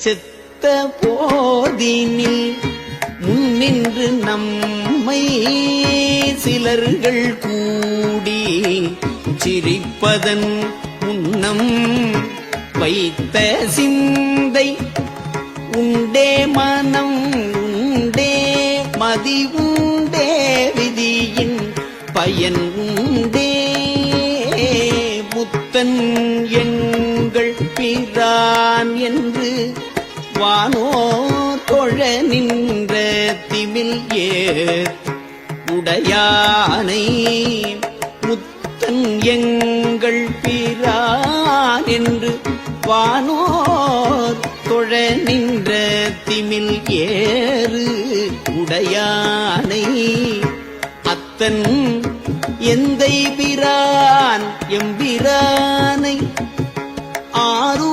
செத்த போதினில் முன்னின்று நம்மை சிலர்கள் கூடி சிரிப்பதன் முன்னம் வைத்த சிந்தை உண்டே மனம் உண்டே மதி உண்டே விதியின் பயன் உண்டே புத்தன் எங்கள் பிரான் என்று வானோர் தொழ நின்ற திமில் ஏர் உடையானை முத்தன் எங்கள் பிரான் என்று வானோர் தொழ நின்ற திமில் ஏறு உடையானை அத்தன் எந்தை பிரான் எம்பிரானை ஆரூ